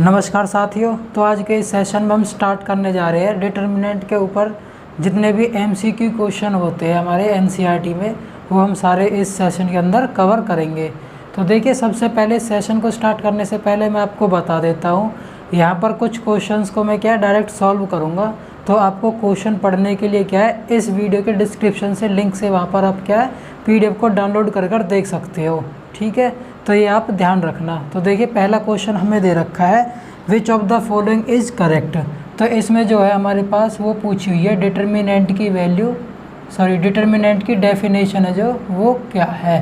नमस्कार साथियों। तो आज के इस सेशन में हम स्टार्ट करने जा रहे हैं डिटर्मिनेंट के ऊपर जितने भी एमसीक्यू क्वेश्चन होते हैं हमारे एनसीईआरटी में, वो हम सारे इस सेशन के अंदर कवर करेंगे। तो देखिए, सबसे पहले सेशन को स्टार्ट करने से पहले मैं आपको बता देता हूँ, यहाँ पर कुछ क्वेश्चंस को मैं डायरेक्ट सॉल्व करूँगा। तो आपको क्वेश्चन पढ़ने के लिए इस वीडियो के डिस्क्रिप्शन से लिंक से वहाँ पर आप PDF को डाउनलोड कर देख सकते हो। ठीक है, तो ये आप ध्यान रखना। तो देखिए, पहला क्वेश्चन हमें दे रखा है, which of the following is correct. तो इसमें जो है हमारे पास वो पूछी हुई है डिटर्मिनेंट की वैल्यू, डिटर्मिनेंट की डेफिनेशन है जो वो क्या है।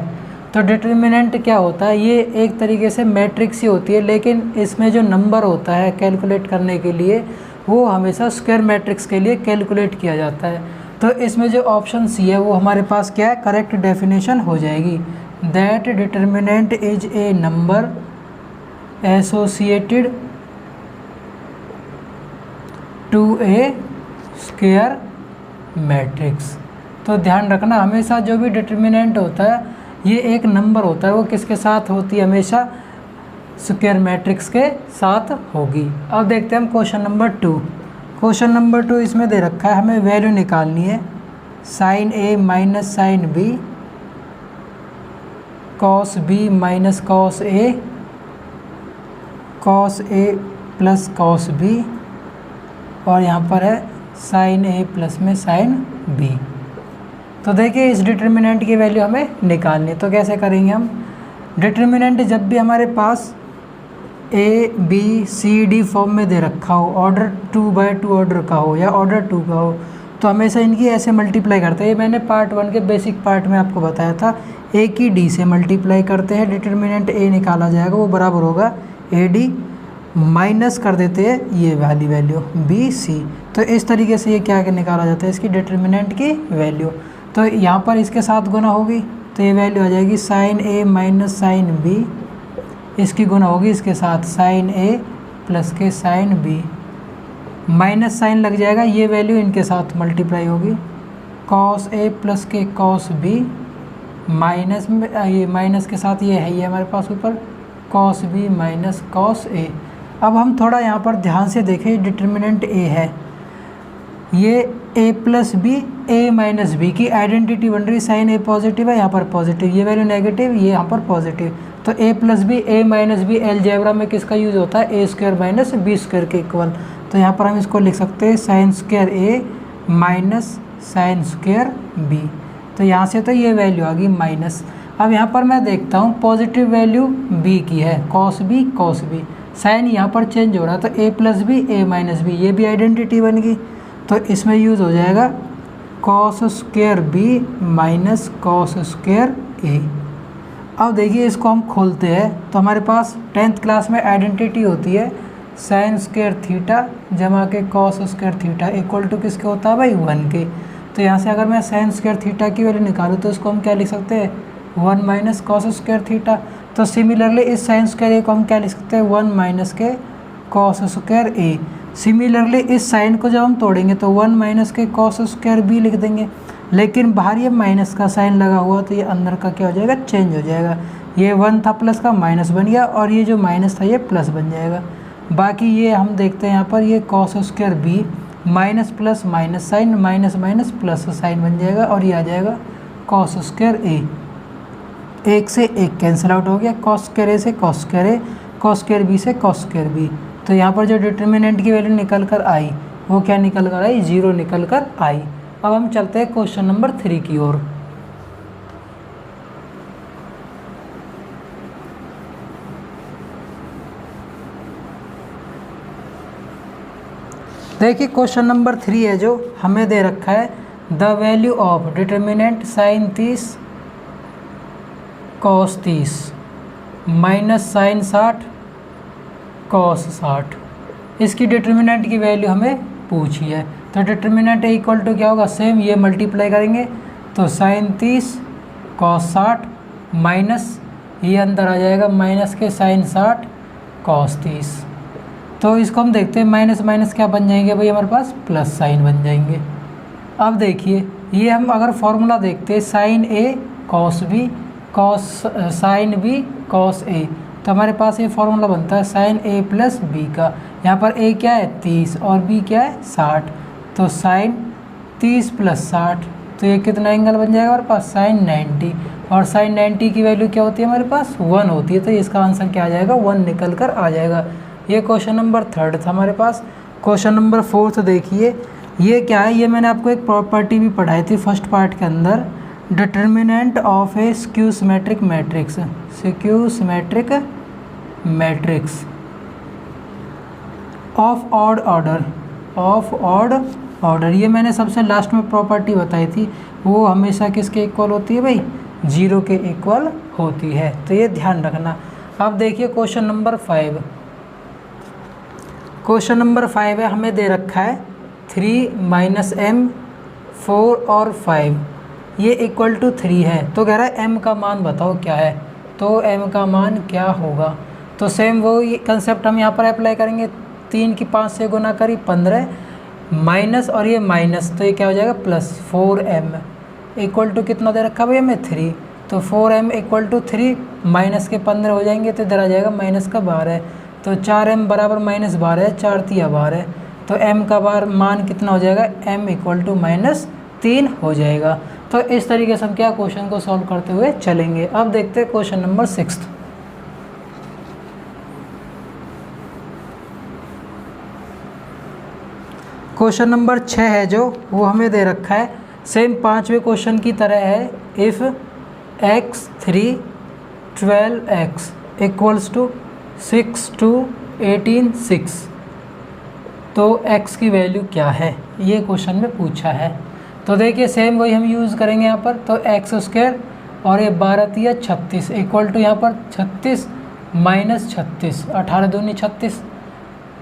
तो डिटर्मिनेंट क्या होता है, ये एक तरीके से मैट्रिक्स ही होती है, लेकिन इसमें जो नंबर होता है कैलकुलेट करने के लिए वो हमेशा स्क्वायर मैट्रिक्स के लिए कैलकुलेट किया जाता है। तो इसमें जो ऑप्शन सी है वो हमारे पास क्या है, करेक्ट डेफिनेशन हो जाएगी। That determinant is a number associated to a square matrix. तो ध्यान रखना, हमेशा जो भी डिटर्मिनेंट होता है ये एक नंबर होता है, वो किसके साथ होती है, हमेशा स्क्वायर मैट्रिक्स के साथ होगी। अब देखते हैं हम क्वेश्चन नंबर 2। क्वेश्चन नंबर 2 इसमें दे रखा है, हमें वैल्यू निकालनी है sine A minus sine B, cos B minus cos A, cos A plus cos B, और यहाँ पर है साइन ए प्लस में साइन बी। तो देखिए, इस डिटर्मिनेंट की वैल्यू हमें निकालनी है। तो कैसे करेंगे हम, डिटर्मिनेंट जब भी हमारे पास A B C D form में दे रखा हो, ऑर्डर 2/2 ऑर्डर का हो या ऑर्डर 2 का हो, तो हमेशा इनकी ऐसे मल्टीप्लाई करते हैं। ये मैंने पार्ट 1 के बेसिक पार्ट में आपको बताया था, ए की डी से मल्टीप्लाई करते हैं, डिटर्मिनेंट ए निकाला जाएगा, वो बराबर होगा ए डी, माइनस कर देते हैं ये वाली वैल्यू बी सी। तो इस तरीके से ये क्या निकाला जाता है, इसकी डिटर्मिनेंट की वैल्यू। तो यहाँ पर इसके साथ गुना होगी तो ये वैल्यू आ जाएगी sign A minus sine B, इसकी गुना होगी इसके साथ साइन ए प्लस के साइन बी, माइनस साइन लग जाएगा, ये वैल्यू इनके साथ मल्टीप्लाई होगी, कॉस ए प्लस के कॉस बी, माइनस में ये माइनस के साथ ये है, ये हमारे पास ऊपर कॉस बी माइनस कॉस ए। अब हम थोड़ा यहाँ पर ध्यान से देखें, डिटर्मिनेंट ए है, ये ए plus B A minus B की आइडेंटिटी बन रही, साइन ए पॉजिटिव है, यहाँ पर पॉजिटिव, ये वैल्यू नेगेटिव, ये यहाँ पर पॉजिटिव। तो A plus B A minus B algebra में किसका यूज़ होता है, ए स्क्वायर माइनस बी स्क्वायर के इक्वल। तो यहाँ पर हम इसको लिख सकते हैं साइन स्क्वायर ए माइनस साइन स्क्वायर बी। तो यहाँ से तो ये वैल्यू आ गई माइनस। अब यहाँ पर मैं देखता हूँ पॉजिटिव वैल्यू बी की है, cos B cos B, sign यहाँ पर चेंज हो रहा है, तो A plus B A minus B, ये भी आइडेंटिटी बन गई। तो इसमें यूज़ हो जाएगा cos square B minus cos square A. अब देखिए, इसको हम खोलते हैं तो हमारे पास 10th क्लास में आइडेंटिटी होती है साइन स्क्वायर थीटा जमा के cos square theta equal to किसके होता है भाई, 1 के। तो यहाँ से अगर मैं साइन स्क्वायर थीटा की वैल्यू निकालूँ तो इसको हम क्या लिख सकते हैं, 1 माइनस कॉस स्क्वायर थीटा। तो सिमिलरली इस साइन स्क्वायर ए को हम क्या लिख सकते हैं, 1 माइनस के कॉस स्क्वायर ए। सिमिलरली इस साइन को जब हम तोड़ेंगे तो 1 माइनस के कॉस स्क्वायर बी लिख देंगे, लेकिन बाहर ये माइनस का साइन लगा हुआ तो ये अंदर का क्या हो जाएगा, चेंज हो जाएगा। ये 1 था प्लस का माइनस बन गया, और ये जो माइनस था ये प्लस बन जाएगा। बाकी ये हम देखते हैं यहाँ पर ये cos square B minus plus minus sign minus minus plus sign बन जाएगा, और ये आ जाएगा कॉस स्क्वायर ए। एक से एक कैंसिल आउट हो गया, कॉस स्क्वायर ए से कॉस स्क्वायर ए, कॉस स्क्वायर बी से कॉस स्क्वायर बी। तो यहाँ पर जो डिटर्मिनेंट की वैल्यू निकल कर आई वो क्या निकल कर आई, 0 निकल कर आई। अब हम चलते हैं क्वेश्चन नंबर 3 की ओर। देखिए, क्वेश्चन नंबर 3 है जो हमें दे रखा है, the value of determinant sine 30 cos 30 minus sine 60 cos 60। इसकी डिटर्मिनेंट की वैल्यू हमें पूछी है। तो डिटर्मिनेंट ए इक्वल टू क्या होगा, सेम ये मल्टीप्लाई करेंगे तो साइन 30 कॉस 60 माइनस ये अंदर आ जाएगा माइनस के साइन 60 कॉस 30। तो इसको हम देखते हैं, माइनस माइनस क्या बन जाएंगे भाई, हमारे पास प्लस साइन बन जाएंगे। अब देखिए, ये हम अगर फॉर्मूला देखते हैं, sine A cos B cos sine B cos A, तो तो हमारे पास ये फॉर्मूला बनता है साइन ए प्लस बी का। यहाँ पर ए क्या है 30 और बी क्या है 60, तो साइन 30 प्लस 60, तो ये कितना एंगल बन जाएगा हमारे पास साइन 90, और साइन 90 की वैल्यू क्या होती है हमारे पास 1 होती है, तो इसका आंसर क्या आ जाएगा 1 निकल कर आ जाएगा। ये क्वेश्चन नंबर 3 था हमारे पास। क्वेश्चन नंबर 4 देखिए, ये क्या है, ये मैंने आपको एक प्रॉपर्टी भी पढ़ाई थी फर्स्ट पार्ट के अंदर, determinant of A skew symmetric matrix, skew symmetric matrix of odd order, of odd order. ये मैंने सबसे लास्ट में प्रॉपर्टी बताई थी, वो हमेशा किसके इक्वल होती है भाई 0 के इक्वल होती है, तो ये ध्यान रखना। अब देखिए क्वेश्चन नंबर 5, क्वेश्चन नंबर 5 है, हमें दे रखा है 3 - m 4 और 5 ये इक्वल टू 3 है, तो कह रहा है m का मान बताओ क्या है, तो m का मान क्या होगा। तो सेम वो कंसेप्ट हम यहाँ पर अप्लाई करेंगे, 3 की 5 से गुना करी 15 माइनस और ये माइनस, तो ये क्या हो जाएगा प्लस 4m इक्वल टू कितना दे रखा है भाई हमें 3, तो 4m इक्वल टू 3 माइनस के 15 हो जाएंगे, तो इधर आ जाएगा माइनस का 12, तो 4m बराबर -12 है, 4 × 12 है, तो m का मान कितना हो जाएगा m इक्वल टू -3 हो जाएगा। तो इस तरीके से हम क्या क्वेश्चन को सॉल्व करते हुए चलेंगे। अब देखते हैं क्वेश्चन नंबर 6। क्वेश्चन नंबर 6 है जो, वो हमें दे रखा है सेम 5वें क्वेश्चन की तरह है, if x 3 12x equals to 6 to 18 6, तो x की वैल्यू क्या है, ये क्वेश्चन में पूछा है। तो देखिए सेम वही हम यूज़ करेंगे यहाँ पर, तो x² और ये 12 × 36 इक्वल टू यहाँ पर 36 - 36, 18 दूनी 36,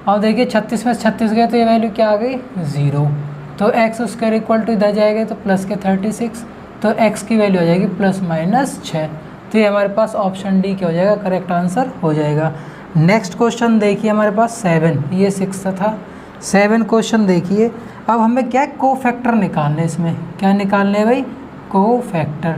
और देखिए 36 में 36 गए तो ये वैल्यू क्या आ गई 0, तो x² इक्वल टू इधर जाएगा तो प्लस के 36, तो x की वैल्यू आ जाएगी +-6, तो ये हमारे पास ऑप्शन डी क्या हो जाएगा करेक्ट आंसर हो जाएगा। नेक्स्ट क्वेश्चन देखिए हमारे पास 7, ये 6 था, 7 क्वेश्चन देखिए। अब हमें क्या कोफैक्टर निकालने, इसमें क्या निकालने भाई कोफैक्टर।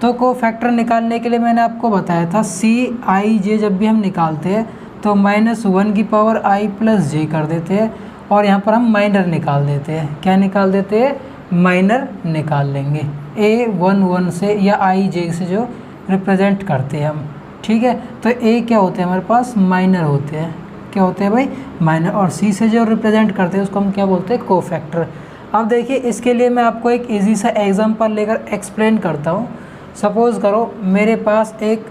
तो कोफैक्टर निकालने के लिए मैंने आपको बताया था CIJ जब भी हम निकालते हैं तो -1 की पावर i + j कर देते हैं, और यहाँ पर हम माइनर निकाल देते हैं, क्या निकाल देते हैं माइनर निकाल लेंगे, A11 से या IJ से जो रिप्रेजेंट करते हैं हम, ठीक है। तो A क्या होते हैं हमारे पास माइनर होते हैं, क्या होते हैं भाई माइनर, और C से जो रिप्रेजेंट करते हैं उसको हम क्या बोलते हैं कोफैक्टर। अब देखिए इसके लिए मैं आपको एक इजी सा एग्जांपल लेकर एक्सप्लेन करता हूँ। सपोज़ करो मेरे पास एक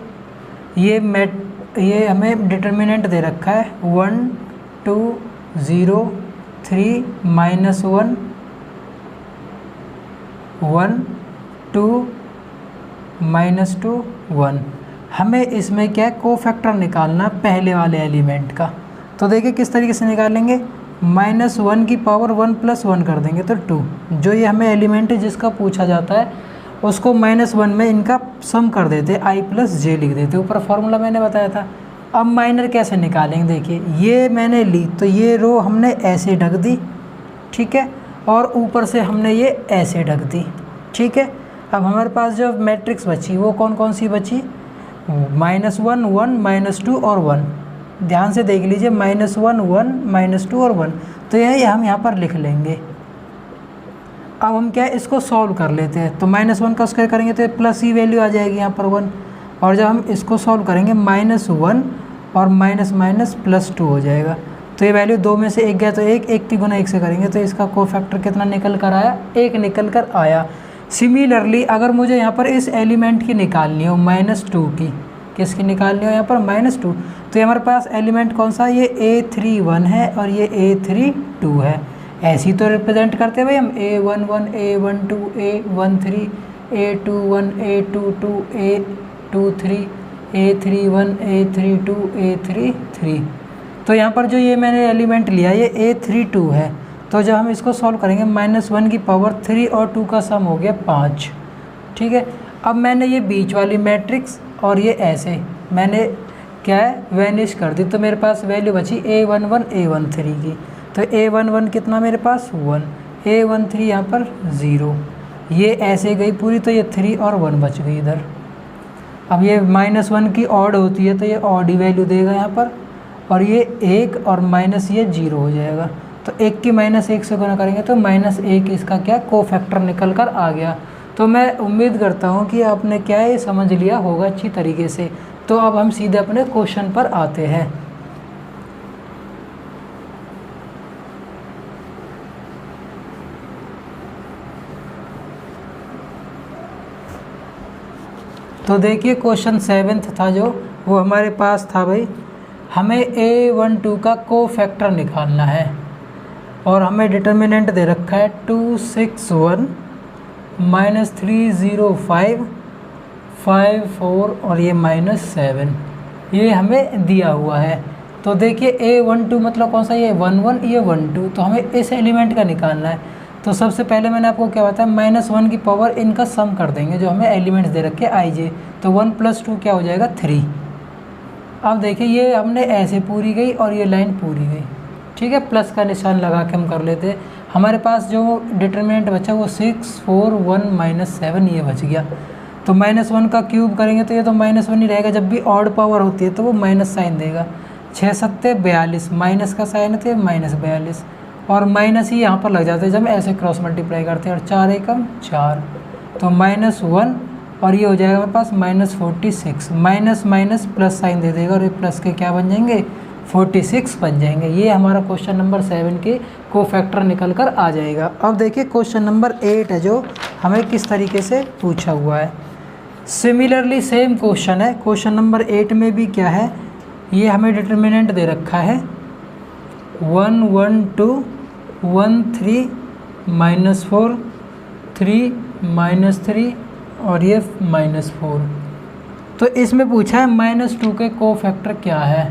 ये हमें डिटर्मिनेंट दे रखा है 1 2 0 3 -1 1 2 -2 1, हमें इसमें क्या कोफैक्टर निकालना पहले वाले एलिमेंट का। तो देखिए किस तरीके से निकालेंगे, -1 की पावर 1 + 1 कर देंगे तो 2, जो ये हमें एलिमेंट है जिसका पूछा जाता है उसको -1 में इनका सम कर देते, i + j लिख देते, ऊपर फॉर्मूला मैंने बताया था। अब माइनर कैसे निकालेंगे, देखिए ये मैंने ली तो ये रो हमने ऐसे ढक दी, ठीक है, और ऊपर से हमने ये ऐसे ढक दी, ठीक है। अब हमारे पास जो मैट्रिक्स बची वो कौन कौन सी बची, -1 1 -2 और 1, ध्यान से देख लीजिए -1 1 -2 और 1, तो यही हम यहाँ पर लिख लेंगे। अब हम क्या इसको सॉल्व कर लेते हैं, तो -1 का स्क्वायर करेंगे तो प्लस ही वैल्यू आ जाएगी यहाँ पर 1, और जब हम इसको सॉल्व करेंगे -1 और माइनस +2 हो जाएगा, तो ये वैल्यू 2 में से 1 गया तो 1 की गुना 1 से करेंगे तो इसका कोफैक्टर कितना निकल कर आया 1 निकल कर आया। सिमिलरली अगर मुझे यहाँ पर इस एलिमेंट की निकालनी हो -2 की, किसकी निकालनी हो यहाँ पर -2, तो हमारे पास एलिमेंट कौन सा, ये A31 है और ये A32 है, ऐसी तो रिप्रेजेंट करते हैं भाई हम A11 A12 A13 A21 A22 A23 A31 A32 A33। तो यहाँ पर जो ये मैंने एलिमेंट लिया ये A32 है, तो जब हम इसको सॉल्व करेंगे -1 की पावर 3 और 2 का सम हो गया 5, ठीक है। अब मैंने ये बीच वाली मैट्रिक्स और ये ऐसे मैंने क्या है वैनिश कर दी, तो मेरे पास वैल्यू बची A11 A13 की, तो A11 कितना मेरे पास 1, A13 यहाँ पर 0, ये ऐसे गई पूरी तो ये 3 और 1 बच गई इधर। अब ये -1 की ऑड होती है तो ये ऑड ही वैल्यू देगा यहाँ पर, और ये 1 और माइनस ये 0 हो जाएगा। तो 1 की -1 से गुना करेंगे तो -1 इसका क्या कोफैक्टर निकल कर आ गया। तो मैं उम्मीद करता हूँ कि आपने क्या ये समझ लिया होगा अच्छी तरीके से। तो अब हम सीधे अपने क्वेश्चन पर आते हैं। तो देखिए क्वेश्चन 7th था जो, वो हमारे पास था भाई, हमें A12 का कोफैक्टर निकालना है और हमें डिटर्मिनेंट दे रखा है 261 -305 54 और ये -7, ये हमें दिया हुआ है। तो देखिए A12 मतलब कौन सा, ये 11 ये 12, तो हमें इस एलिमेंट का निकालना है। तो सबसे पहले मैंने आपको क्या बताया, -1 की पावर इनका सम कर देंगे जो हमें एलिमेंट्स दे रखे IJ। तो 1 + 2 क्या हो जाएगा 3। अब देखिए ये हमने ऐसे पूरी गई और ये लाइन पूरी गई, ठीक है, प्लस का निशान लगा के हम कर लेते। हमारे पास जो डिटर्मिनेंट बचा वो 6 4 1 -7 ये बच गया। तो -1 का क्यूब करेंगे तो ये तो -1 ही रहेगा, जब भी ऑड पावर होती है तो वो माइनस साइन देगा। 6 7 42, माइनस का साइन है तो -42, और माइनस ही यहाँ पर लग जाते हैं जब ऐसे क्रॉस मल्टीप्लाई करते हैं, और 4 एकम 4, तो -1 और ये हो जाएगा हमारे पास -46, माइनस माइनस प्लस साइन दे देगा और ये प्लस के क्या बन जाएंगे 46 बन जाएंगे। ये हमारा क्वेश्चन नंबर 7 के कोफैक्टर निकल कर आ जाएगा। अब देखिए क्वेश्चन नंबर 8 है जो हमें किस तरीके से पूछा हुआ है। सिमिलरली सेम क्वेश्चन है। क्वेश्चन नंबर 8 में भी क्या है, ये हमें डिटर्मिनेंट दे रखा है 1 1 2 1 3 -4 3 -3 और ये -4। तो इसमें पूछा है -2 के कोफैक्टर क्या है,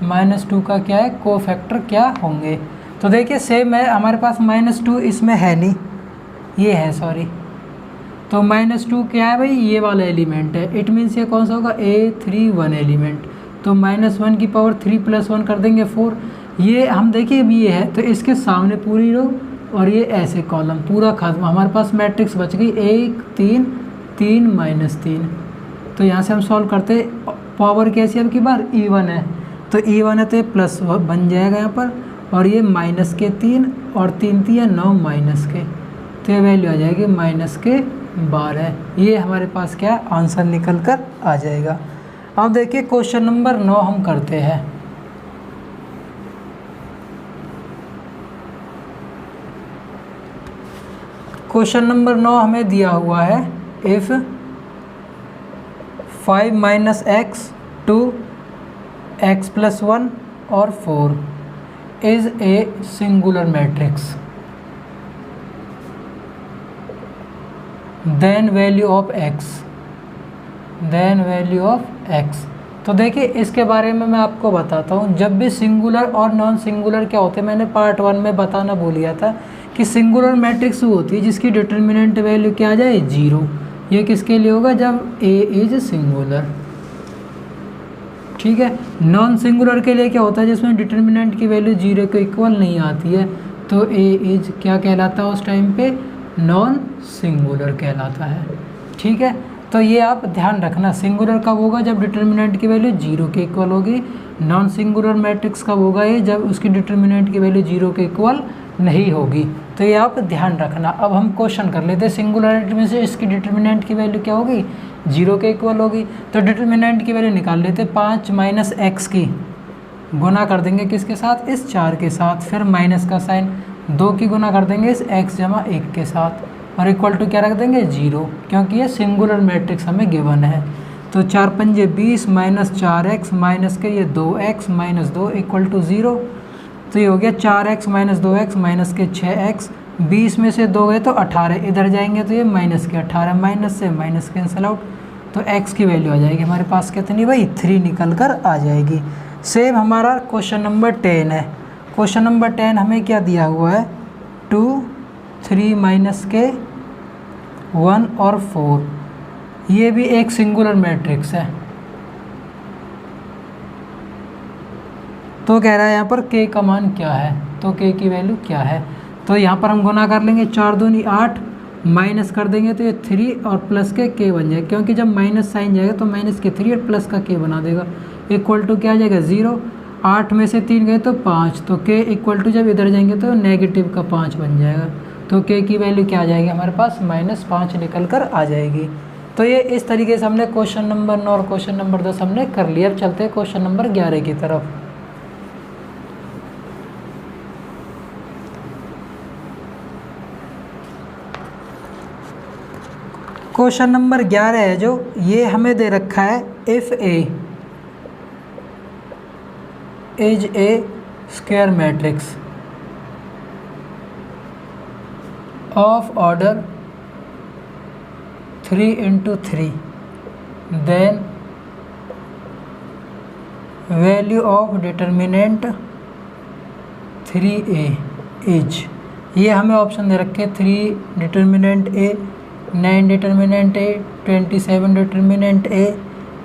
-2 का क्या है कोफैक्टर क्या होंगे। तो देखिए सेम है, हमारे पास -2 इसमें है नहीं, ये है सॉरी। तो -2 क्या है भाई, ये वाला एलिमेंट है, इट मीन्स ये कौन सा होगा A31 एलिमेंट। तो -1 की पावर 3 + 1 कर देंगे 4। ये हम देखिए अभी ये है तो इसके सामने पूरी रो और ये ऐसे कॉलम पूरा खत्म, हमारे पास मैट्रिक्स बच गई 1 3 3 -3। तो यहाँ से हम सॉल्व करते, पावर कैसी है अब की बार E1 है, तो E1 है तो ये प्लस बन जाएगा यहाँ पर, और ये -3 और 3 3 9 माइनस के, तो ये वैल्यू आ जाएगी -12। ये हमारे पास क्या आंसर निकल कर आ जाएगा। अब देखिए क्वेश्चन नंबर 9 हम करते हैं। क्वेश्चन नंबर 9 हमें दिया हुआ है, इफ़ 5 - x 2 x + 1 और 4 is a singular matrix, then value of x। तो देखिए इसके बारे में मैं आपको बताता हूँ। जब भी सिंगुलर और नॉन सिंगुलर क्या होते हैं, मैंने पार्ट 1 में बताना भूल गया था कि सिंगुलर मैट्रिक्स वो होती है जिसकी डिटर्मिनेंट वैल्यू क्या आ जाए 0। ये किसके लिए होगा, जब A इज सिंगुलर, ठीक है। नॉन सिंगुलर के लिए क्या होता है, जिसमें डिटर्मिनेंट की वैल्यू 0 के इक्वल नहीं आती है, तो A इज क्या कहलाता है उस टाइम पे, नॉन सिंगुलर कहलाता है, ठीक है। तो ये आप ध्यान रखना, सिंगुलर कब होगा, जब डिटर्मिनेंट की वैल्यू 0 के इक्वल होगी। नॉन सिंगुलर मैट्रिक्स कब होगा ये, जब उसकी डिटर्मिनेंट की वैल्यू 0 के इक्वल नहीं होगी। तो ये आप ध्यान रखना। अब हम क्वेश्चन कर लेते हैं, सिंगुलरिटी में से इसकी डिटर्मिनेंट की वैल्यू क्या होगी 0 के इक्वल होगी। तो डिटर्मिनेंट की वैल्यू निकाल लेते, 5 - x की गुना कर देंगे किसके साथ, इस 4 के साथ, फिर माइनस का साइन 2 की गुना कर देंगे इस x = 1 के साथ, और इक्वल टू क्या रख देंगे 0, क्योंकि ये सिंगुलर मैट्रिक्स हमें गिवन है। तो 4 × 5 = 20 -4x माइनस के ये 2x - 2 = 0। तो ये हो गया 4x - 2x माइनस के 6x, 20 में से 2 गए तो 18, इधर जाएंगे तो ये माइनस के 18, माइनस से माइनस कैंसिल आउट, तो x की वैल्यू आ जाएगी हमारे पास कितनी भाई 3 निकल कर आ जाएगी। सेम हमारा क्वेश्चन नंबर 10 है। क्वेश्चन नंबर 10 हमें क्या दिया हुआ है, 2 3 - 1 और 4, ये भी एक सिंगुलर मैट्रिक्स है। तो कह रहा है यहाँ पर k का मान क्या है, तो k की वैल्यू क्या है। तो यहाँ पर हम गुना कर लेंगे, 4 दूनी 8 माइनस कर देंगे तो ये 3 और प्लस के k बन जाएगा, क्योंकि जब माइनस साइन जाएगा तो माइनस के 3 और प्लस का k बना देगा। इक्वल टू क्या आ जाएगा 0, 8 में से 3 गए तो 5, तो k इक्वल टू जब इधर जाएंगे तो नेगेटिव का 5 बन जाएगा। तो k की वैल्यू क्या आ जाएगी हमारे पास -5 निकल कर आ जाएगी। तो ये इस तरीके से हमने क्वेश्चन नंबर 9 और क्वेश्चन नंबर 10 हमने कर लिया। अब चलते हैं क्वेश्चन नंबर 11 की तरफ। क्वेश्चन नंबर 11 है जो, ये हमें दे रखा है if A is a square matrix of order 3×3 then value of determinant 3a is, ये हमें ऑप्शन दे रखे 3 determinant a, 9 determinant a, 27 determinant a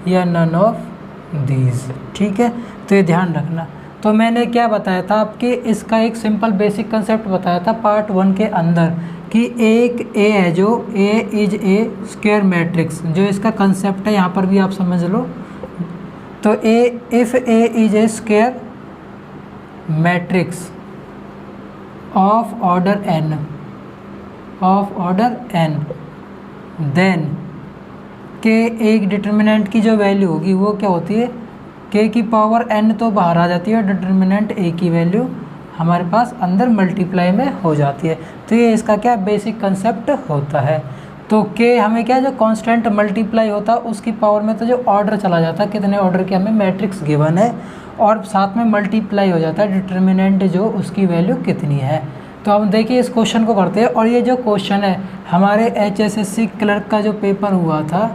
या नन ऑफ दीज। ठीक है, तो ये ध्यान रखना। तो मैंने क्या बताया था आपके, इसका एक सिंपल बेसिक कंसेप्ट बताया था पार्ट 1 के अंदर कि एक ए है जो ए इज ए स्क्वायर मैट्रिक्स, जो इसका कंसेप्ट है यहाँ पर भी आप समझ लो। तो A if A is a square matrix of order n then के एक डिटर्मिनेंट की जो वैल्यू होगी वो क्या होती है, k की पावर n तो बाहर आ जाती है, डिटर्मिनेंट a की वैल्यू हमारे पास अंदर मल्टीप्लाई में हो जाती है। तो ये इसका क्या बेसिक कंसेप्ट होता है। तो k हमें क्या, जो कांस्टेंट मल्टीप्लाई होता है उसकी पावर में तो जो ऑर्डर चला जाता है, कितने ऑर्डर के हमें मैट्रिक्स गिवन है, और साथ में मल्टीप्लाई हो जाता है डिटर्मिनेंट जो उसकी वैल्यू कितनी है। तो हम देखिए इस क्वेश्चन को करते हैं। और ये जो क्वेश्चन है हमारे HSSC क्लर्क का जो पेपर हुआ था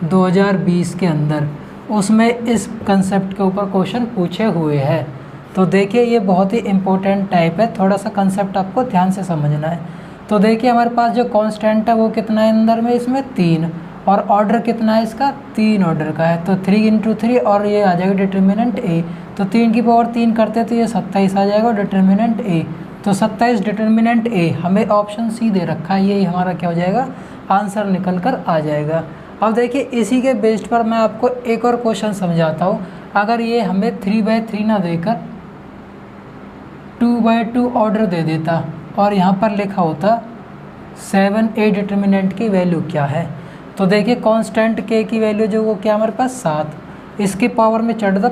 2020 के अंदर, उसमें इस कंसेप्ट के ऊपर क्वेश्चन पूछे हुए हैं। तो देखिए ये बहुत ही इम्पोर्टेंट टाइप है, थोड़ा सा कंसेप्ट आपको ध्यान से समझना है। तो देखिए हमारे पास जो कांस्टेंट है वो कितना है अंदर में, इसमें 3, और ऑर्डर कितना है इसका, 3 ऑर्डर का है। तो 3×3 और ये आ जाएगा डिटर्मिनेंट a, तो 3 की पावर 3 करते तो ये 27 आ जाएगा डिटर्मिनेंट a। तो 27 डिटर्मिनेंट a हमें ऑप्शन सी दे रखा है, यही हमारा क्या हो जाएगा, आंसर निकल कर आ जाएगा। अब देखिए इसी के बेस्ड पर मैं आपको एक और क्वेश्चन समझाता हूँ। अगर ये हमें 3/3 ना देकर 2/2 ऑर्डर दे देता और यहाँ पर लिखा होता 7a डिटर्मिनेंट की वैल्यू क्या है, तो देखिए कांस्टेंट k की वैल्यू जो वो क्या हमारे पास 7, इसकी पावर में चढ़ता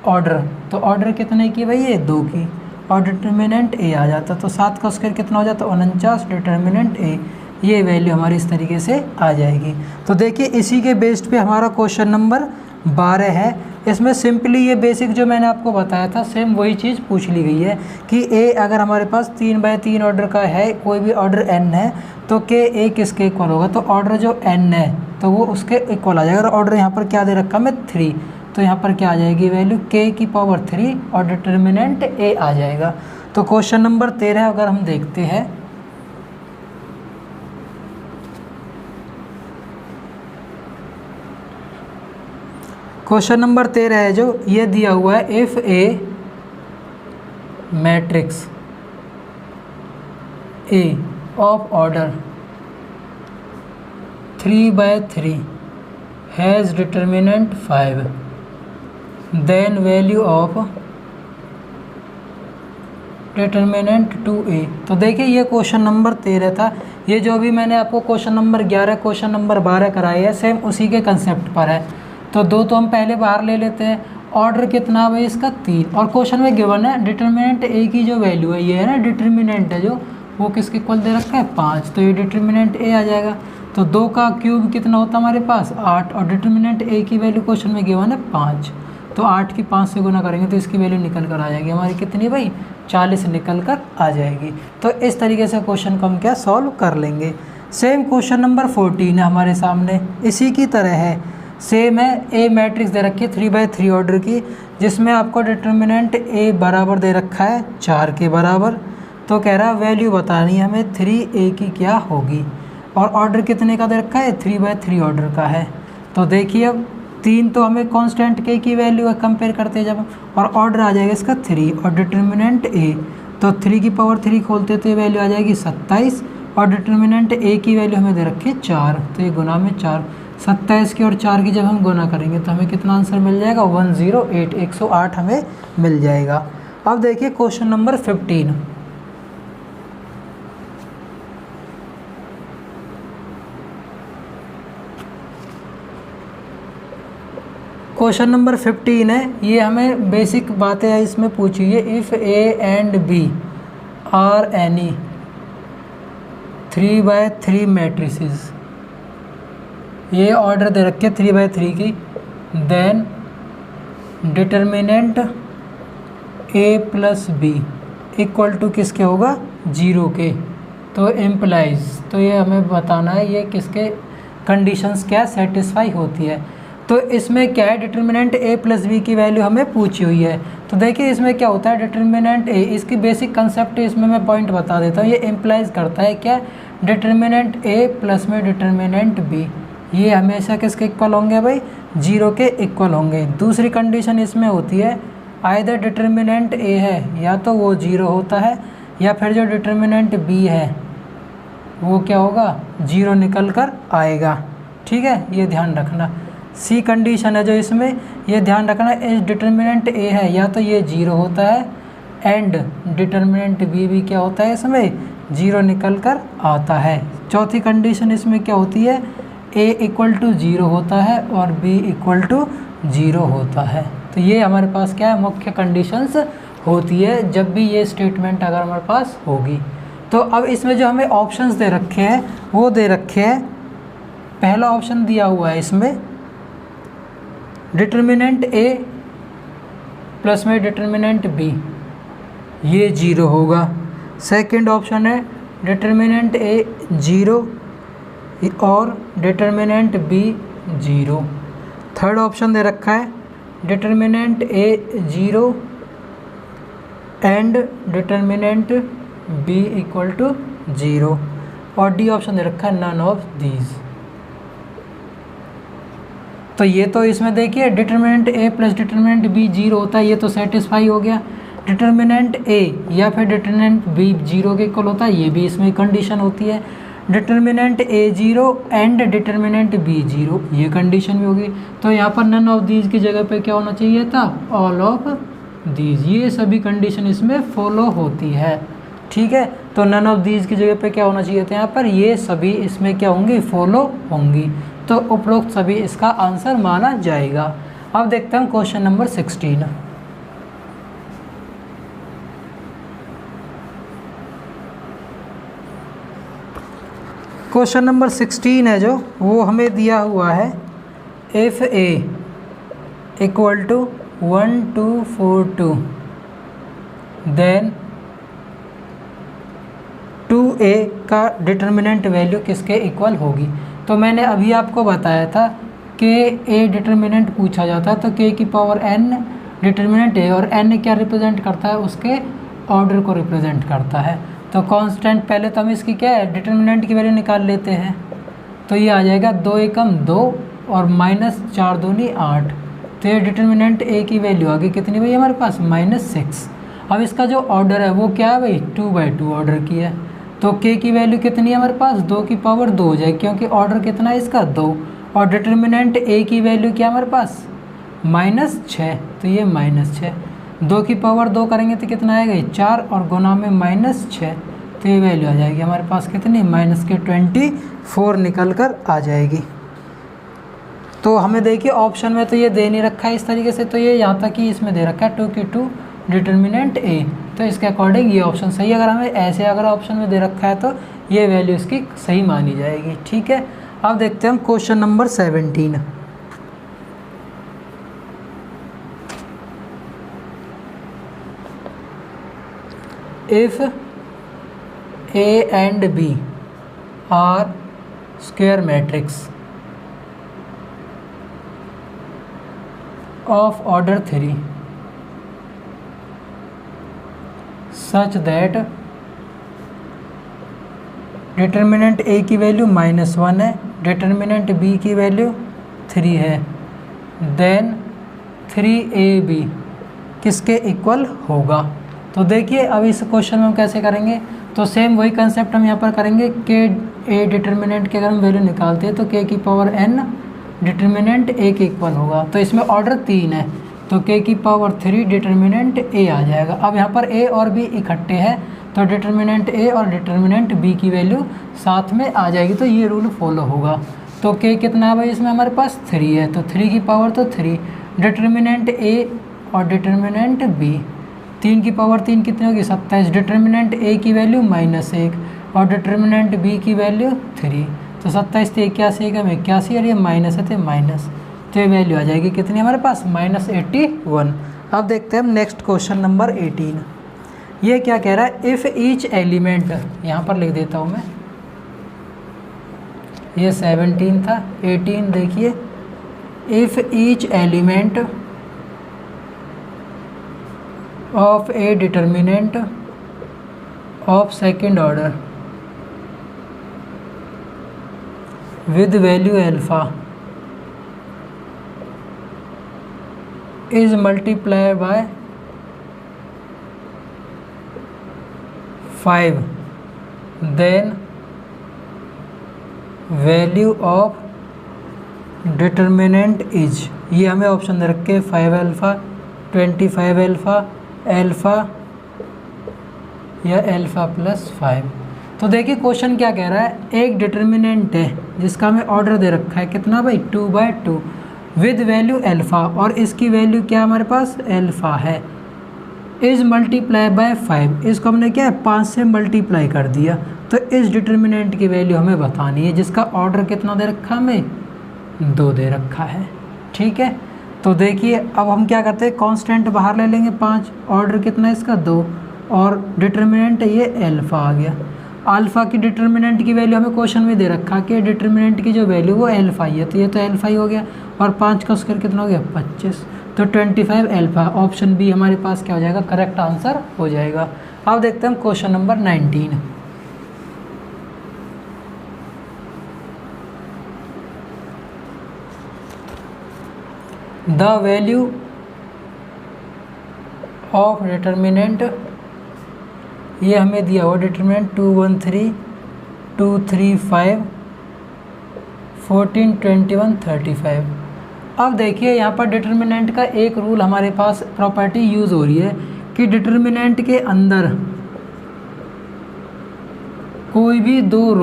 ऑर्डर, तो ऑर्डर कितने की भाई, ये 2 की, और डिटर्मिनेंट a आ जाता। तो 7 का स्क्वायर कितना हो जाता, 49 डिटर्मिनेंट a, ये वैल्यू हमारी इस तरीके से आ जाएगी। तो देखिए इसी के बेस्ड पे हमारा क्वेश्चन नंबर 12 है। इसमें सिंपली ये बेसिक जो मैंने आपको बताया था सेम वही चीज़ पूछ ली गई है कि a अगर हमारे पास 3/3 ऑर्डर का है, कोई भी ऑर्डर n है, तो k a किसके इक्वल होगा, तो ऑर्डर जो n है तो वो उसके इक्वल आ जाएगा। और ऑर्डर यहाँ पर क्या दे रखा मैं 3, तो यहाँ पर क्या आ जाएगी वैल्यू k की पावर 3 और डिटर्मिनेंट a आ जाएगा। तो क्वेश्चन नंबर 13 अगर हम देखते हैं, क्वेश्चन नंबर 13 है जो ये दिया हुआ है if a matrix A of order 3/3 has determinant 5 then value of determinant 2a। तो देखिए ये क्वेश्चन नंबर 13 था। ये जो भी मैंने आपको क्वेश्चन नंबर 11 क्वेश्चन नंबर 12 कराई है सेम उसी के कंसेप्ट पर है। तो 2 तो हम पहले बाहर ले लेते हैं। ऑर्डर कितना भाई इसका 3, और क्वेश्चन में गिवन है डिटर्मिनेंट a की जो वैल्यू है, ये है ना डिटर्मिनेंट है जो वो किसके इक्वल दे रखा है 5, तो ये डिटर्मिनेंट a आ जाएगा। तो 2 का क्यूब कितना होता है हमारे पास 8, और डिटर्मिनेंट a की वैल्यू क्वेश्चन में गिवन है 5, तो 8 की 5 से गुना करेंगे तो इसकी वैल्यू निकल कर आ जाएगी हमारी कितनी भाई 40 निकल कर आ जाएगी। तो इस तरीके से क्वेश्चन को हम क्या सॉल्व कर लेंगे। सेम क्वेश्चन नंबर 14 है हमारे सामने, इसी की तरह है, सेम है। ए मैट्रिक्स दे रखी है 3/3 ऑर्डर की, जिसमें आपको डिटर्मिनेंट ए बराबर दे रखा है 4 के बराबर। तो कह रहा है वैल्यू बतानी है हमें 3a की क्या होगी, और ऑर्डर कितने का दे रखा है 3/3 ऑर्डर का है। तो देखिए अब 3 तो हमें कांस्टेंट k की वैल्यू है, कंपेयर करते हैं जब, और ऑर्डर आ जाएगा इसका 3 और डिटर्मिनेंट a, तो 3 की पावर 3 खोलते तो वैल्यू आ जाएगी 27, और डिटर्मिनेंट ए की वैल्यू हमें दे रखी है 4, तो ये गुना में 4, 27 की और 4 की जब हम गुना करेंगे तो हमें कितना आंसर मिल जाएगा 108, 108 हमें मिल जाएगा। अब देखिए क्वेश्चन नंबर 15। क्वेश्चन नंबर 15 है, ये हमें बेसिक बातें है इसमें पूछी है। If A and B are any 3/3 matrices, ये ऑर्डर दे रखे 3/3 की, then determinant A plus B equal to किसके होगा 0 के, तो इम्प्लाइज, तो ये हमें बताना है ये किसके कंडीशंस क्या सेटिस्फाई होती है। तो इसमें क्या है, डिटर्मिनेंट ए प्लस बी की वैल्यू हमें पूछी हुई है। तो देखिए इसमें क्या होता है, डिटर्मिनेंट ए, इसकी बेसिक कंसेप्ट इसमें मैं पॉइंट बता देता हूँ। ये इम्प्लाइज करता है क्या, डिटर्मिनेंट ए प्लस में डिटर्मिनेंट बी, ये हमेशा किसके इक्वल होंगे भाई 0 के इक्वल होंगे। दूसरी कंडीशन इसमें होती है, आइदर डिटर्मिनेंट ए है या तो वो 0 होता है, या फिर जो डिटर्मिनेंट बी है वो क्या होगा 0 निकल कर आएगा। ठीक है, ये ध्यान रखना। सी कंडीशन है जो इसमें, ये ध्यान रखना, इस डिटर्मिनेंट ए है या तो ये 0 होता है, एंड डिटर्मिनेंट बी भी क्या होता है इसमें 0 निकल कर आता है। चौथी कंडीशन इसमें क्या होती है, ए इक्वल टू 0 होता है और बी इक्वल टू 0 होता है। तो ये हमारे पास क्या है, मुख्य कंडीशंस होती है जब भी ये स्टेटमेंट अगर हमारे पास होगी। तो अब इसमें जो हमें ऑप्शंस दे रखे हैं वो दे रखे हैं, पहला ऑप्शन दिया हुआ है इसमें डिटर्मिनेंट ए प्लस में डिटर्मिनेंट बी, ये 0 होगा। सेकंड ऑप्शन है डिटर्मिनेंट ए 0 और डिटर्मिनेंट बी 0। थर्ड ऑप्शन दे रखा है determinant A 0 and determinant B equal to 0, और डी ऑप्शन दे रखा है नन ऑफ दीज। तो ये तो इसमें देखिए determinant A plus determinant B 0 होता है, ये तो सेटिस्फाई हो गया। डिटर्मिनेंट ए या फिर डिटर्मिनेंट बी 0 के इक्वल होता है, ये भी इसमें कंडीशन होती है। Determinant A 0 and determinant B 0, ये कंडीशन भी होगी। तो यहाँ पर नन ऑफ दीज की जगह पे क्या होना चाहिए था, ऑल ऑफ दीज, ये सभी कंडीशन इसमें फॉलो होती है। ठीक है, तो नन ऑफ दीज की जगह पे क्या होना चाहिए था, यहाँ पर ये सभी इसमें क्या होंगी, फॉलो होंगी। तो उपरोक्त सभी इसका आंसर माना जाएगा। अब देखते हैं क्वेश्चन नंबर 16। क्वेश्चन नंबर 16 है जो वो हमें दिया हुआ है, if A equal to 1 2 4 2 then 2a का डिटर्मिनेंट वैल्यू किसके इक्वल होगी। तो मैंने अभी आपको बताया था कि a डिटर्मिनेंट पूछा जाता है तो k की पावर n डिटर्मिनेंट है, और n क्या रिप्रेजेंट करता है, उसके ऑर्डर को रिप्रेजेंट करता है। तो कांस्टेंट, पहले तो हम इसकी क्या है डिटर्मिनेंट की वैल्यू निकाल लेते हैं। तो ये आ जाएगा 2 एकम 2 और -4 दूनी 8। तो ये डिटर्मिनेंट a की वैल्यू आ गई कितनी भाई हमारे पास -6। अब इसका जो ऑर्डर है वो क्या है भाई 2/2 ऑर्डर की है। तो k की वैल्यू कितनी है हमारे पास 2 की पावर 2 हो जाएगी, क्योंकि ऑर्डर कितना है इसका 2, और डिटर्मिनेंट a की वैल्यू क्या हमारे पास -6, तो ये -6, 2 की पावर 2 करेंगे तो कितना आएगा 4 और गुना में -6, तो ये वैल्यू आ जाएगी हमारे पास कितनी -24 निकल कर आ जाएगी। तो हमें देखिए ऑप्शन में तो ये दे नहीं रखा है इस तरीके से, तो ये यहाँ तक ही इसमें दे रखा है 2 की 2 डिटर्मिनेंट a, तो इसके अकॉर्डिंग ये ऑप्शन सही है। अगर हमें ऐसे अगर ऑप्शन में दे रखा है तो ये वैल्यू इसकी सही मानी जाएगी। ठीक है, अब देखते हैं हम question number 17। If a and b are square matrix of order 3 such that determinant a की वैल्यू -1 है, डिटर्मिनेंट b की वैल्यू 3 है, देन 3ab किसके इक्वल होगा। तो देखिए अब इस क्वेश्चन में हम कैसे करेंगे, तो सेम वही कंसेप्ट हम यहाँ पर करेंगे। के ए डिटर्मिनेंट की अगर हम वैल्यू निकालते हैं तो के की पावर n डिटर्मिनेंट ए के इक्वल होगा। तो इसमें ऑर्डर 3 है, तो के की पावर 3 डिटर्मिनेंट ए आ जाएगा। अब यहाँ पर ए और बी इकट्ठे हैं, तो डिटर्मिनेंट ए और डिटर्मिनेंट बी की वैल्यू साथ में आ जाएगी, तो ये रूल फॉलो होगा। तो के कितना है भाई इसमें हमारे पास 3 है, तो 3 की पावर तो 3 डिटर्मिनेंट ए और डिटर्मिनेंट बी, 3 की पावर 3 कितनी होगी 27, डिटर्मिनेंट ए की वैल्यू -1 और डिटर्मिनेंट बी की वैल्यू 3, तो 27 से 81 का 81 और ये माइनस है तो माइनस, तो ये वैल्यू आ जाएगी कितनी हमारे पास -81। अब देखते हैं हम नेक्स्ट क्वेश्चन नंबर 18। ये क्या कह रहा है, इफ़ ईच एलिमेंट, यहाँ पर लिख देता हूँ मैं, ये 17 था, 18 देखिए, if each element of A determinant of second order with value alpha is multiplied by 5, then value of determinant is, ये हमें ऑप्शन दे रखे 5 अल्फ़ा, 25 अल्फ़ा, अल्फ़ा या अल्फ़ा प्लस 5। तो देखिए क्वेश्चन क्या कह रहा है, एक डिटर्मिनेंट है जिसका हमें ऑर्डर दे रखा है कितना भाई 2/2 विद वैल्यू अल्फ़ा, और इसकी वैल्यू क्या हमारे पास अल्फ़ा है, इज़ मल्टीप्लाई बाय 5, इसको हमने क्या है 5 से मल्टीप्लाई कर दिया। तो इस डिटर्मिनेंट की वैल्यू हमें बतानी है जिसका ऑर्डर कितना दे रखा हमें 2 दे रखा है, ठीक है। तो देखिए अब हम क्या करते हैं, कांस्टेंट बाहर ले लेंगे 5, ऑर्डर कितना है इसका 2 और डिटर्मिनेंट ये अल्फ़ा आ गया। अल्फ़ा की डिटर्मिनेंट की वैल्यू हमें क्वेश्चन में दे रखा कि डिटर्मिनेंट की जो वैल्यू वो अल्फ़ा ही है, तो ये तो अल्फ़ा ही हो गया, और 5 का स्क्वायर कितना हो गया 25, तो 25 अल्फ़ा, ऑप्शन बी हमारे पास क्या हो जाएगा, करेक्ट आंसर हो जाएगा। अब देखते हैं हम question number 19। The value of determinant, ये हमें दिया हुआ डिटर्मिनेंट 213, 235, 14, 21, 35। अब देखिए यहाँ पर डिटर्मिनेंट का एक रूल हमारे पास प्रॉपर्टी यूज़ हो रही है कि डिटर्मिनेंट के अंदर कोई भी दो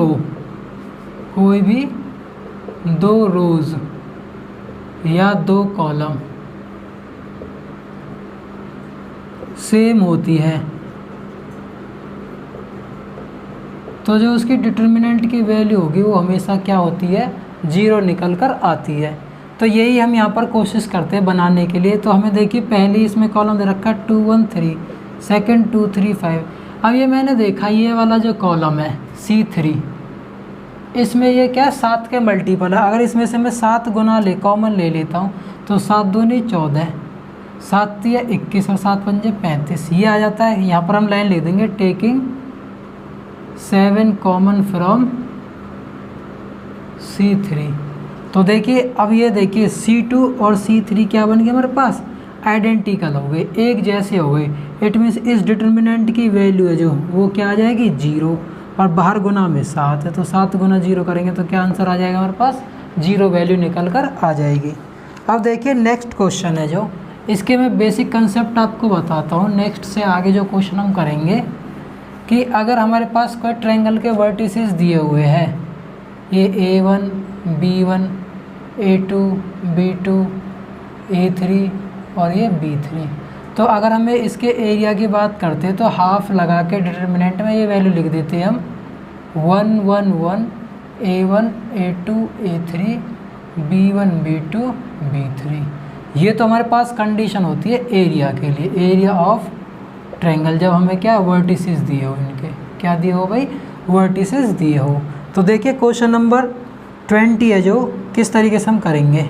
रोज़ या 2 कॉलम सेम होती है, तो जो उसकी डिटर्मिनेंट की वैल्यू होगी वो हमेशा क्या होती है 0 निकल कर आती है। तो यही हम यहाँ पर कोशिश करते हैं बनाने के लिए। तो हमें देखिए पहले इसमें कॉलम दे रखा है 213, सेकंड 235। अब ये मैंने देखा ये वाला जो कॉलम है C3, इसमें ये क्या 7 के मल्टीपल है। अगर इसमें से मैं 7 गुना कॉमन ले लेता हूँ तो 7 दूनी 14, 7 तिया 21 और 7 पंजे 35, ये आ जाता है। यहाँ पर हम लाइन लिख देंगे टेकिंग 7 कॉमन फ्रॉम C3। तो देखिए अब ये देखिए C2 और C3 क्या बन गया हमारे पास, आइडेंटिकल हो गए, एक जैसे हो गए। इट मीन्स इस डिटर्मिनेंट की वैल्यू है जो वो क्या आ जाएगी 0, और बाहर गुना में 7 है, तो 7 गुना 0 करेंगे तो क्या आंसर आ जाएगा हमारे पास 0 वैल्यू निकल कर आ जाएगी। अब देखिए नेक्स्ट क्वेश्चन है जो, इसके मैं बेसिक कंसेप्ट आपको बताता हूँ। नेक्स्ट से आगे जो क्वेश्चन हम करेंगे कि अगर हमारे पास कोई ट्रायंगल के वर्टिसेस दिए हुए हैं, ये A1, B1, A2, B2, A3 और ये B3, तो अगर हमें इसके एरिया की बात करते हैं तो हाफ लगा के डिटर्मिनेंट में ये वैल्यू लिख देते हैं हम 1, 1, 1, A1, A2, A3, B1, B2, B3। ये तो हमारे पास कंडीशन होती है एरिया के लिए, एरिया ऑफ ट्रायंगल, जब हमें क्या वर्टिसेस दिए हो, इनके क्या दिए हो भाई वर्टिसेस दिए हो। तो देखिए क्वेश्चन नंबर 20 है जो, किस तरीके से हम करेंगे।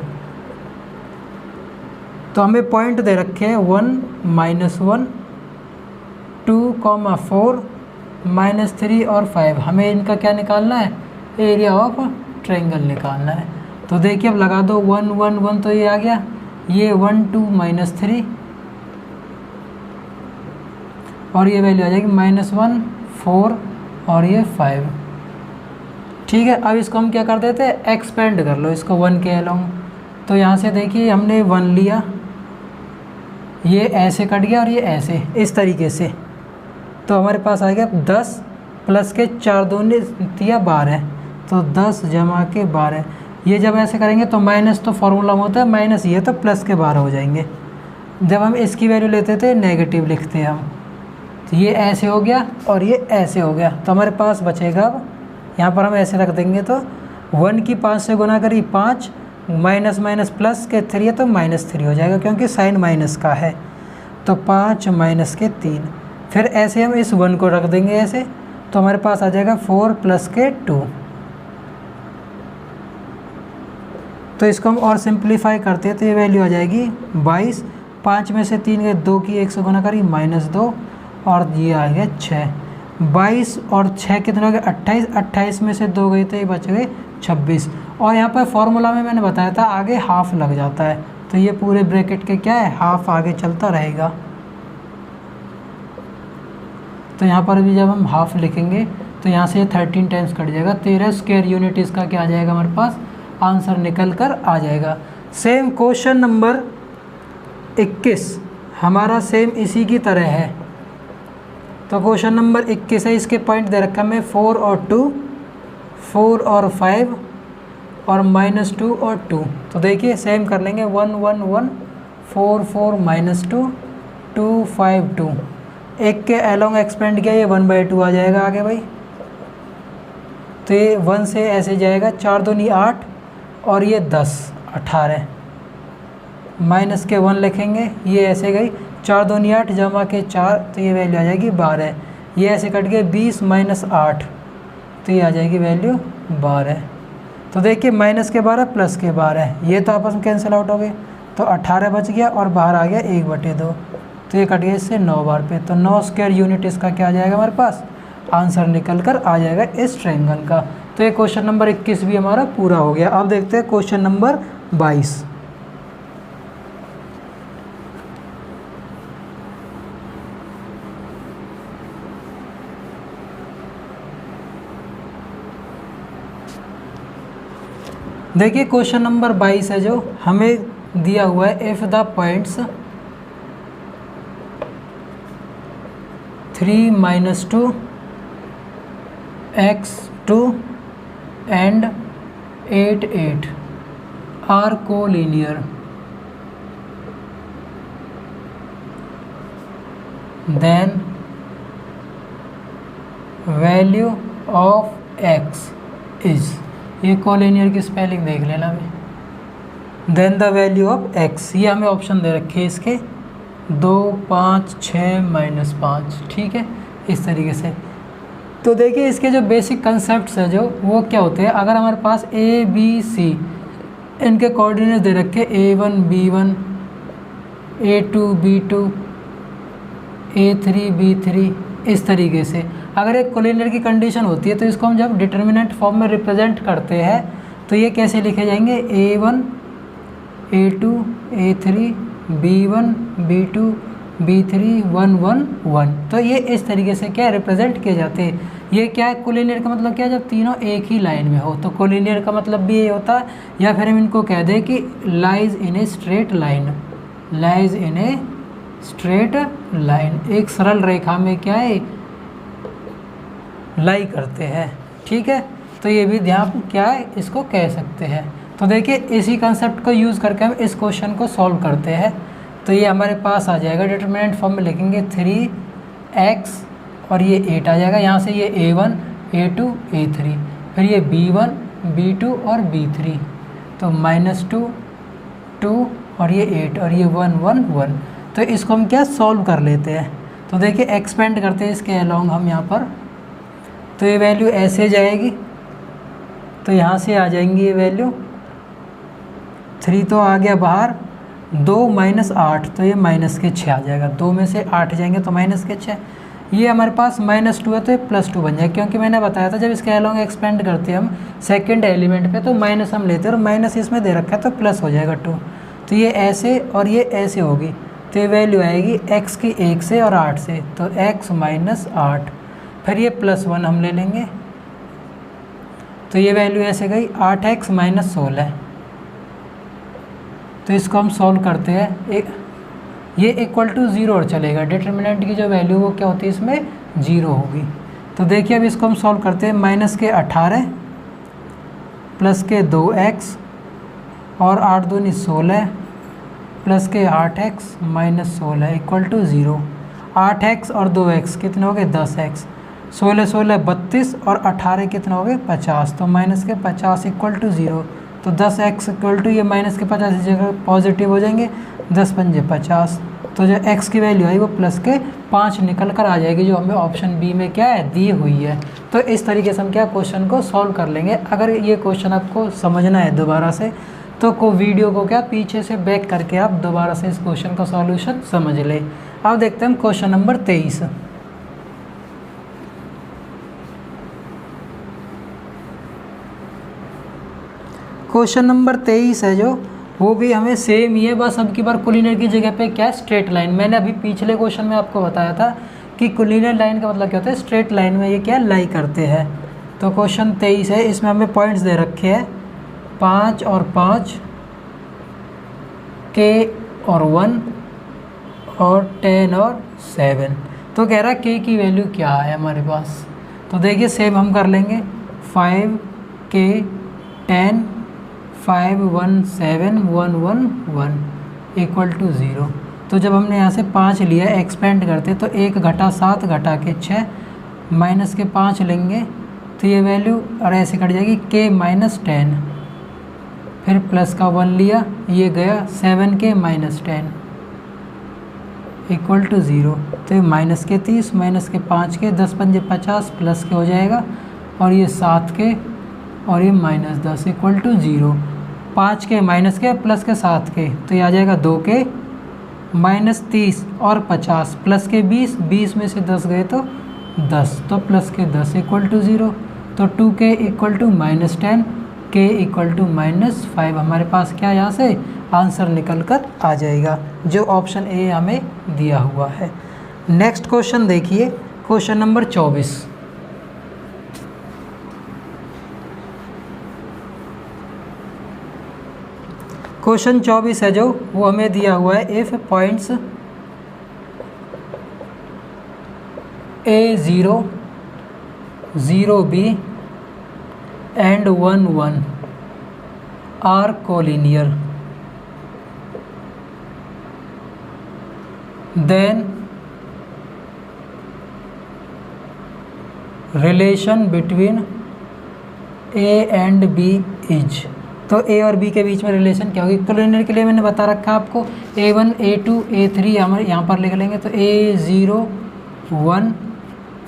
तो हमें पॉइंट दे रखे हैं 1, -1, 2, 4, -3 और 5। हमें इनका क्या निकालना है, एरिया ऑफ ट्रायंगल निकालना है। तो देखिए अब लगा दो 1, 1, 1, तो ये आ गया, ये 1, 2, -3 और ये वैल्यू आ जाएगी -1, 4 और ये 5। ठीक है, अब इसको हम क्या कर देते हैं, एक्सपेंड कर लो इसको 1 के अलोंग। तो यहाँ से देखिए हमने 1 लिया, ये ऐसे कट गया और ये ऐसे, इस तरीके से। तो हमारे पास आ गया 10 प्लस के 4 दूनी दिया 12, तो 10 जमा के 12। ये जब ऐसे करेंगे तो माइनस तो फॉर्मूला में होता है माइनस, ये तो प्लस के 12 हो जाएंगे। जब हम इसकी वैल्यू लेते थे नेगेटिव लिखते हैं हम, तो ये ऐसे हो गया और ये ऐसे हो गया। तो हमारे पास बचेगा, अब यहाँ पर हम ऐसे रख देंगे, तो 1 की 5 से गुना करी 5, माइनस माइनस प्लस के 3 है तो -3 हो जाएगा, क्योंकि साइन माइनस का है। तो 5 माइनस के 3, फिर ऐसे हम इस 1 को रख देंगे ऐसे, तो हमारे पास आ जाएगा 4 प्लस के 2। तो इसको हम और सिंप्लीफाई करते हैं तो ये वैल्यू आ जाएगी 22। 5 में से 3 गए, 2 की 1 से गुना करी -2, और ये आ गया 6। 22 और 6 कितने हो गए, 28। 28 में से 2 गए तो ये बच गए 26। और यहाँ पर फॉर्मूला में मैंने बताया था आगे हाफ लग जाता है, तो ये पूरे ब्रैकेट के क्या है, हाफ आगे चलता रहेगा। तो यहाँ पर भी जब हम हाफ लिखेंगे तो यहाँ से 13 टाइम्स कट जाएगा, 13 स्क्वायर यूनिट इसका क्या आ जाएगा, हमारे पास आंसर निकल कर आ जाएगा। सेम क्वेश्चन नंबर 21 हमारा सेम इसी की तरह है। तो क्वेश्चन नंबर 21 है, इसके पॉइंट दे रखा है 4 और 2, 4 और 5 और -2 और 2। तो देखिए सेम कर लेंगे, 1 1 1, 4 4 -2, 2 5 2। एक के अलोंग एक्सपेंड किया, ये 1/2 आ जाएगा आगे भाई। तो ये 1 से ऐसे जाएगा, 4 दूनी 8 और ये 10 18, माइनस के 1 लिखेंगे, ये ऐसे गई, 4 दूनी 8 जमा के 4, तो ये वैल्यू आ जाएगी 12। ये ऐसे कट गए 20 - 8, तो ये आ जाएगी वैल्यू 12। तो देखिए माइनस के 12 प्लस के 12, ये तो आपस में कैंसिल आउट हो गए, तो 18 बच गया और बाहर आ गया 1/2, तो ये कट गया इससे 9 बार पे। तो 9 स्क्वायर यूनिट इसका क्या आ जाएगा, हमारे पास आंसर निकल कर आ जाएगा इस ट्रायंगल का। तो ये क्वेश्चन नंबर 21 भी हमारा पूरा हो गया। अब देखते हैं क्वेश्चन नंबर 22। देखिए क्वेश्चन नंबर 22 है जो हमें दिया हुआ है, if the points 3 - 2 x2 and 8 8 are collinear, then value of x is, ये कोलिनियर की स्पेलिंग देख लेना अभी। Then the value of x, ये हमें ऑप्शन दे रखे हैं इसके 2 5 6 -5, ठीक है, इस तरीके से। तो देखिए इसके जो बेसिक कंसेप्ट्स है जो वो क्या होते हैं, अगर हमारे पास A B C इनके कोऑर्डिनेट्स दे रखे A1 B1 A2 B2 A3 B3, इस तरीके से अगर एक कोलिनियर की कंडीशन होती है तो इसको हम जब डिटर्मिनेंट फॉर्म में रिप्रेजेंट करते हैं तो ये कैसे लिखे जाएंगे, A1 A2 A3 B1 B2 B3 1 1 1। तो ये इस तरीके से क्या रिप्रेजेंट किए जाते हैं। ये क्या है, कोलिनियर का मतलब क्या है, जब तीनों एक ही लाइन में हो। तो कोलिनियर का मतलब भी ये होता है, या फिर हम इनको कह दें कि lies in a straight line, lies in a straight line, एक सरल रेखा में क्या है लाई करते हैं, ठीक है। तो ये भी ध्यान क्या है, इसको कह सकते हैं। तो देखिए इसी कंसेप्ट को यूज़ करके हम इस क्वेश्चन को सॉल्व करते हैं। तो ये हमारे पास आ जाएगा, डिटरमिनेंट फॉर्म में लिखेंगे 3x और ये 8 आ जाएगा, यहाँ से ये A1 A2 A3, फिर ये B1 B2 और B3, तो -2 2 और ये 8 और ये 1 1 1। तो इसको हम क्या सॉल्व कर लेते हैं। तो देखिए एक्सपेंड करते हैं इसके अलोंग हम यहाँ पर, तो ये वैल्यू ऐसे जाएगी, तो यहाँ से आ जाएंगी ये वैल्यू 3 तो आ गया बाहर, 2 - 8 तो ये -6 आ जाएगा, 2 में से 8 जाएंगे तो -6। ये हमारे पास -2 है तो ये +2 बन जाएगा, क्योंकि मैंने बताया था जब इसके अलोंग एक्सपेंड करते हैं हम सेकंड एलिमेंट पे तो माइनस हम लेते हैं और माइनस इसमें दे रखा है तो प्लस हो जाएगा 2। तो ये ऐसे और ये ऐसे होगी, तो ये वैल्यू आएगी x की 1 से और 8 से, तो x - 8। फिर ये +1 हम ले लेंगे, तो ये वैल्यू ऐसे गई 8x - 16। तो इसको हम सॉल्व करते हैं, ये इक्वल टू 0 और चलेगा, डिटर्मिनेंट की जो वैल्यू वो क्या होती है इसमें 0 होगी। तो देखिए अब इसको हम सॉल्व करते हैं, -18 + 2x और 8 दूनी 16 + 8x - 16 = 0। 8x और 2x कितने हो गए 10x, 16 16 32 और 18 कितना हो गए 50, तो -50 = 0। तो 10x = ये -50 इस जगह पॉजिटिव हो जाएंगे, 10 × 5 = 50। तो जो x की वैल्यू आई वो +5 निकल कर आ जाएगी, जो हमें ऑप्शन बी में क्या है दी हुई है। तो इस तरीके से हम क्या क्वेश्चन को सॉल्व कर लेंगे। अगर ये क्वेश्चन आपको समझना है दोबारा से, तो वीडियो को क्या पीछे से बैक करके आप दोबारा से इस क्वेश्चन का सॉल्यूशन समझ ले। अब देखते हैं क्वेश्चन नंबर 23। क्वेश्चन नंबर 23 है जो, वो भी हमें सेम ही है, बस अब की बार कोलिनियर की जगह पे क्या है स्ट्रेट लाइन। मैंने अभी पिछले क्वेश्चन में आपको बताया था कि कोलिनियर लाइन का मतलब क्या होता है, स्ट्रेट लाइन में ये क्या लाई करते हैं। तो क्वेश्चन 23 है, इसमें हमें पॉइंट्स दे रखे हैं 5 और 5, k और 1 और 10 और 7। तो कह रहा है k की वैल्यू क्या है हमारे पास। तो देखिए सेम हम कर लेंगे, 5k 10 5 1 7 1 1 1 = 0। तो जब हमने यहाँ से 5 लिया एक्सपेंड करते, तो 1 घटा 7 घटा के 6 माइनस के 5 लेंगे, तो ये वैल्यू और ऐसे कट जाएगी k - 10, फिर प्लस का 1 लिया, ये गया 7k - 10 = 0। तो ये माइनस के 30 माइनस के 5 के 10 × 5 = 50 प्लस के हो जाएगा, और ये 7 के और ये -10 = 0। 5 के माइनस के प्लस के 7 के, तो ये आ जाएगा 2k - 30 और 50 प्लस के 20, 20 में से 10 गए तो 10, तो प्लस के 10 = 0। तो 2k = -10, k = -5। हमारे पास क्या यहाँ से आंसर निकल कर आ जाएगा, जो ऑप्शन ए हमें दिया हुआ है। नेक्स्ट क्वेश्चन देखिए, क्वेश्चन नंबर 24। क्वेश्चन 24 है जो, वो हमें दिया हुआ है, if points A 0 0 B and 1 1 are collinear, then relation between A and B is। तो A और B के बीच में रिलेशन क्या होगी। कोलिनियर के लिए मैंने बता रखा है आपको, A1 A2 A3 हमारे यहाँ पर लिख लेंगे, तो A 0 1,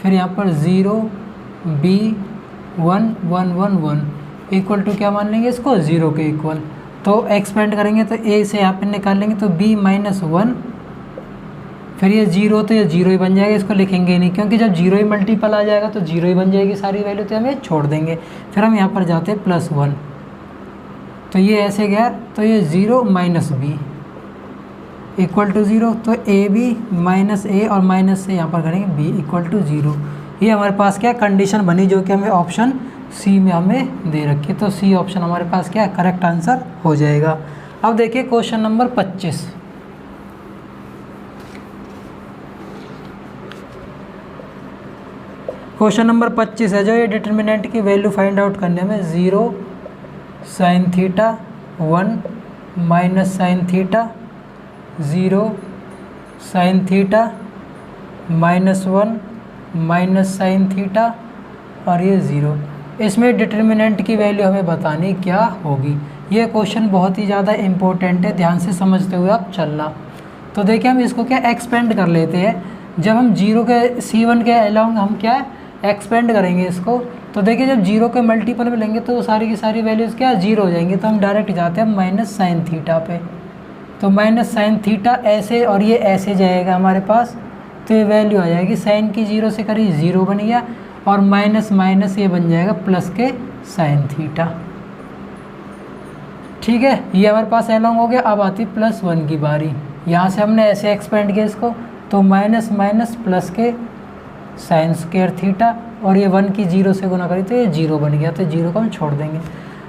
फिर यहाँ पर 0 B 1 1 1 1 = क्या मान लेंगे इसको 0 के इक्वल। तो एक्सपेंड करेंगे तो A से यहाँ पर निकाल लेंगे, तो B - 1, फिर ये 0, तो ये 0 ही बन जाएगा, इसको लिखेंगे ही नहीं, क्योंकि जब 0 ही मल्टीपल आ जाएगा तो 0 ही बन जाएगी सारी वैल्यू, तो हमें छोड़ देंगे। फिर हम यहाँ पर जाते हैं +1, तो ये ऐसे गया, तो ये 0 - B = 0। तो AB - A और माइनस से यहाँ पर करेंगे B = 0। ये हमारे पास क्या कंडीशन बनी, जो कि हमें ऑप्शन सी में हमें दे रखी है। तो सी ऑप्शन हमारे पास क्या करेक्ट आंसर हो जाएगा। अब देखिए क्वेश्चन नंबर 25। क्वेश्चन नंबर 25 है जो, ये डिटर्मिनेंट की वैल्यू फाइंड आउट करने में 0 sin theta 1 -sin theta 0 sin theta -1 -sin theta और ये 0। इसमें डिटर्मिनेंट की वैल्यू हमें बतानी क्या होगी। ये क्वेश्चन बहुत ही ज़्यादा इम्पोर्टेंट है, ध्यान से समझते हुए आप चलना। तो देखिए हम इसको क्या एक्सपेंड कर लेते हैं। जब हम 0 के C1 के अलाउंग हम क्या एक्सपेंड करेंगे इसको, तो देखिए जब 0 के मल्टीपल में लेंगे तो सारी की सारी वैल्यूज़ क्या 0 हो जाएंगी। तो हम डायरेक्ट जाते हैं -sin थीटा पे, तो -sin थीटा ऐसे और ये ऐसे जाएगा हमारे पास, तो ये वैल्यू आ जाएगी साइन की 0 से करी 0 बन गया, और माइनस माइनस ये बन जाएगा प्लस के sin थीटा। ठीक है, ये हमारे पास अलोंग हो गया। अब आती +1 की बारी, यहाँ से हमने ऐसे एक्सपेंड किया इसको, तो माइनस माइनस प्लस के साइन स्क्वायर थीटा, और ये 1 की 0 से गुना करी तो ये 0 बन गया, तो 0 को हम छोड़ देंगे।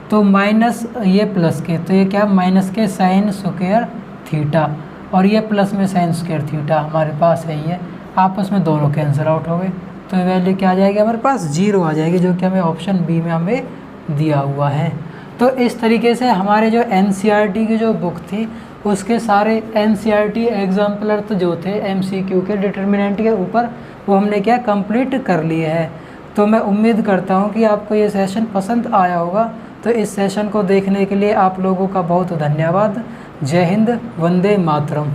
तो माइनस ये प्लस के, तो ये क्या माइनस के साइन स्क्वायर थीटा, और ये प्लस में साइन स्क्वायर थीटा हमारे पास है, ये आपस में दोनों कैंसिल आउट हो गए। तो वैल्यू क्या आ जाएगी हमारे पास 0 आ जाएगी, जो कि हमें ऑप्शन बी में हमें दिया हुआ है। तो इस तरीके से हमारे जो एनसीईआरटी की जो बुक थी उसके सारे एनसीईआरटी एग्जाम्पलर तो जो थे एमसीक्यू के डिटर्मिनेंट के ऊपर, वो हमने क्या कंप्लीट कर लिए है। तो मैं उम्मीद करता हूँ कि आपको ये सेशन पसंद आया होगा। तो इस सेशन को देखने के लिए आप लोगों का बहुत धन्यवाद। जय हिंद, वंदे मातरम।